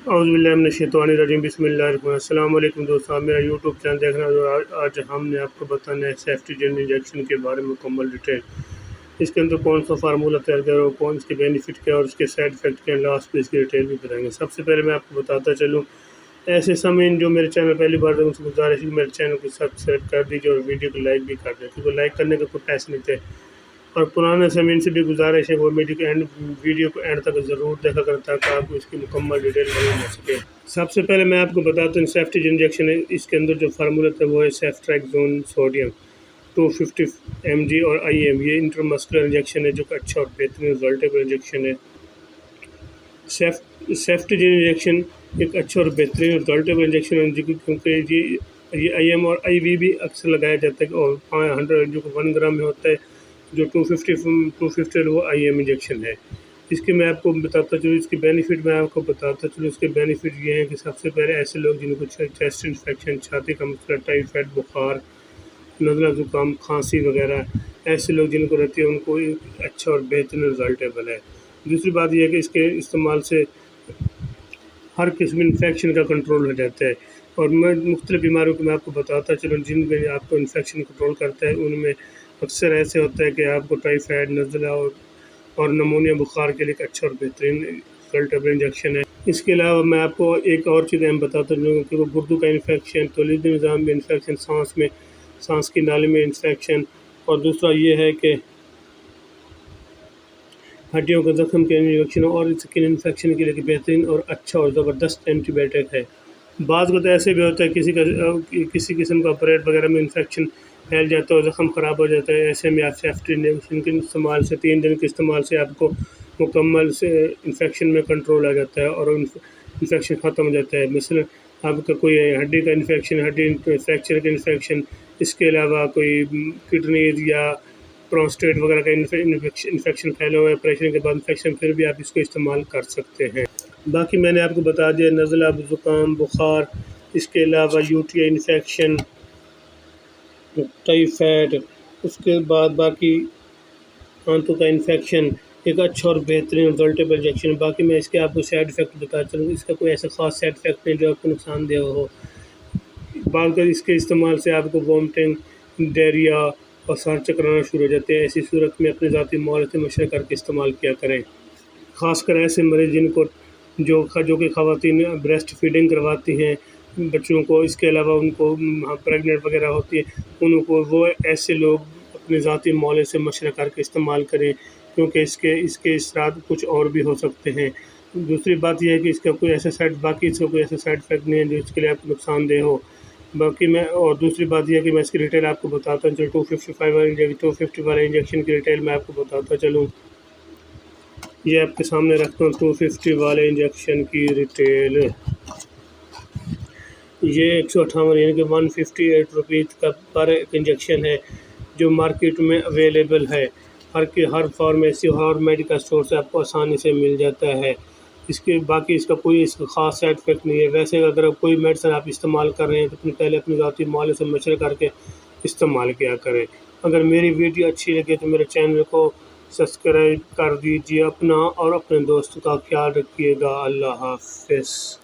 اعوذ باللہ من الشیطان الرجیم بسم اللہ الرحمن الرحیم۔ السلام علیکم دوستوں، آپ میرا یوٹیوب چینل دیکھ رہے ہیں اور آج ہم نے آپ کو بتانا ہے سیفٹی جن انجیکشن کے بارے میں مکمل ڈیٹیل۔ اس کے اندر کون سا فارمولہ تیار کرے اور کون اس کے بینیفٹ کیا اور اس کے سائڈ افیکٹ کیا، لاسٹ پہ اس کی ڈیٹیل بھی بتائیں گے۔ سب سے پہلے میں آپ کو بتاتا چلوں، ایسے سامعین جو میرے چینل پہلی بار ان سے گزارش ہے کہ میرے چینل کو سبسکرائب کر دیجیے اور ویڈیو کو لائک بھی کر دیں، کیونکہ لائک کرنے کا کوئی پیسے نہیں تھے۔ اور پرانے سامعین سے بھی گزارش ہے وہ ویڈیو کو اینڈ تک ضرور دیکھا کریں تاکہ آپ کو اس کی مکمل ڈیٹیل معلوم ہو سکے۔ سب سے پہلے میں آپ کو بتاتا ہوں سیفٹی انجیکشن ہے، اس کے اندر جو فارمولہ تھا وہ ہے سیفٹریکزون سوڈیم 250 mg اور IM، یہ انٹرمسکولر انجیکشن ہے جو کہ اچھا اور بہترین ریزلٹیبل انجیکشن ہے۔ سیفٹی انجیکشن ایک اچھا اور بہترین ریزلٹیبل انجیکشن ہے کیونکہ یہ IM اور IV بھی اکثر لگایا جاتا ہے، اور 100 جو 1 گرام میں ہوتا ہے، جو 250 وہ IM انجیکشن ہے۔ اس کے میں آپ کو بتاتا چلوں، اس کے بینیفٹ میں آپ کو بتاتا چلوں۔ اس کے بینیفٹ یہ ہیں کہ سب سے پہلے ایسے لوگ جن کو چیسٹ انفیکشن، چھاتی کا مسئلہ، ٹائیفائڈ بخار، نزلہ زکام، کھانسی وغیرہ، ایسے لوگ جن کو رہتی ہے ان کو اچھا اور بہترین ریزلٹیبل ہے۔ دوسری بات یہ ہے کہ اس کے استعمال سے ہر قسم انفیکشن کا کنٹرول ہو جاتا ہے، اور میں مختلف بیماریوں کو میں آپ کو بتاتا چلوں جن میں آپ کو انفیکشن کنٹرول کرتا ہے۔ ان میں اکثر ایسے ہوتا ہے کہ آپ کو ٹائیفائڈ، نزلہ اور نمونیا بخار کے لیے ایک اچھا اور بہترین ریزلٹیبل انجیکشن ہے۔ اس کے علاوہ میں آپ کو ایک اور چیز اہم بتاتا ہوں کہ وہ گردوں کا انفیکشن، تولیدی نظام میں انفیکشن، سانس کی نالی میں انفیکشن، اور دوسرا یہ ہے کہ ہڈیوں کا زخم کے انفیکشن اور اسکن انفیکشن کے لیے بہترین اور اچھا اور زبردست اینٹی بائیوٹک ہے۔ بعض وقت ایسے بھی ہوتا ہے کسی قسم کا آپریٹ وغیرہ میں انفیکشن پھیل جاتا ہے اور زخم خراب ہو جاتا ہے، ایسے میں آپ سیفٹی انجیکشن کے استعمال سے 3 دن کے استعمال سے آپ کو مکمل سے انفیکشن میں کنٹرول آ جاتا ہے اور انفیکشن ختم ہو جاتا ہے۔ مثلا آپ کا کوئی ہڈی کا انفیکشن، ہڈی فریکچر کا انفیکشن، اس کے علاوہ کوئی کڈنیز یا پروسٹیٹ وغیرہ کا انفیکشن پھیلا ہوا ہے، آپریشن کے بعد انفیکشن، پھر بھی آپ اس کو استعمال کر سکتے ہیں۔ باقی میں نے آپ کو بتا دیا نزلہ، زکام، بخار، اس کے علاوہ UTI انفیکشن، ٹائیفائڈ، اس کے بعد باقی آنتوں کا انفیکشن، ایک اچھا اور بہترین ریزلٹیبل انجیکشن ہے۔ باقی میں اس کے آپ کو سائڈ افیکٹ بتا چلوں، اس کا کوئی ایسا خاص سائڈ افیکٹ نہیں جو آپ کو نقصان دہ ہو۔ بعض اس کے استعمال سے آپ کو وامٹنگ، ڈائریا اور سر چکرانا شروع ہو جاتے ہیں۔ ایسی صورت میں اپنے ذاتی ماہر سے مشورہ کر کے استعمال کیا کریں، خاص کر ایسے مریض جن کو جو کہ خواتین بریسٹ فیڈنگ کرواتی ہیں بچوں کو، اس کے علاوہ ان کو پریگننٹ وغیرہ ہوتی ہے، ان کو وہ ایسے لوگ اپنے ذاتی ماہر سے مشورہ کر کے استعمال کریں، کیونکہ اس کے اثرات کچھ اور بھی ہو سکتے ہیں۔ دوسری بات یہ ہے کہ اس کا کوئی ایسا سائڈ افیکٹ نہیں ہے جو اس کے لیے آپ کو نقصان دہ ہو۔ باقی میں اور دوسری بات یہ ہے کہ میں اس کی ڈیٹیل آپ کو بتاتا ہوں۔ 250 والے انجیکشن کی ڈیٹیل میں آپ کو بتاتا چلوں، یہ آپ کے سامنے رکھتا ہوں 250 والے انجیکشن کی ڈیٹیل۔ یہ 158 یعنی کہ 158 روپیز کا پر انجیکشن ہے جو مارکیٹ میں اویلیبل ہے، ہر فارمیسی اور میڈیکل اسٹور سے آپ کو آسانی سے مل جاتا ہے۔ باقی اس کا کوئی خاص سائڈ افیکٹ نہیں ہے۔ ویسے اگر کوئی میڈیسن آپ استعمال کر رہے ہیں تو پہلے اپنے ذاتی ماہر سے مشورہ کر کے استعمال کیا کریں۔ اگر میری ویڈیو اچھی لگے تو میرے چینل کو سبسکرائب کر دیجیے، اپنا اور اپنے دوستوں کا خیال رکھیے گا۔ اللہ حافظ۔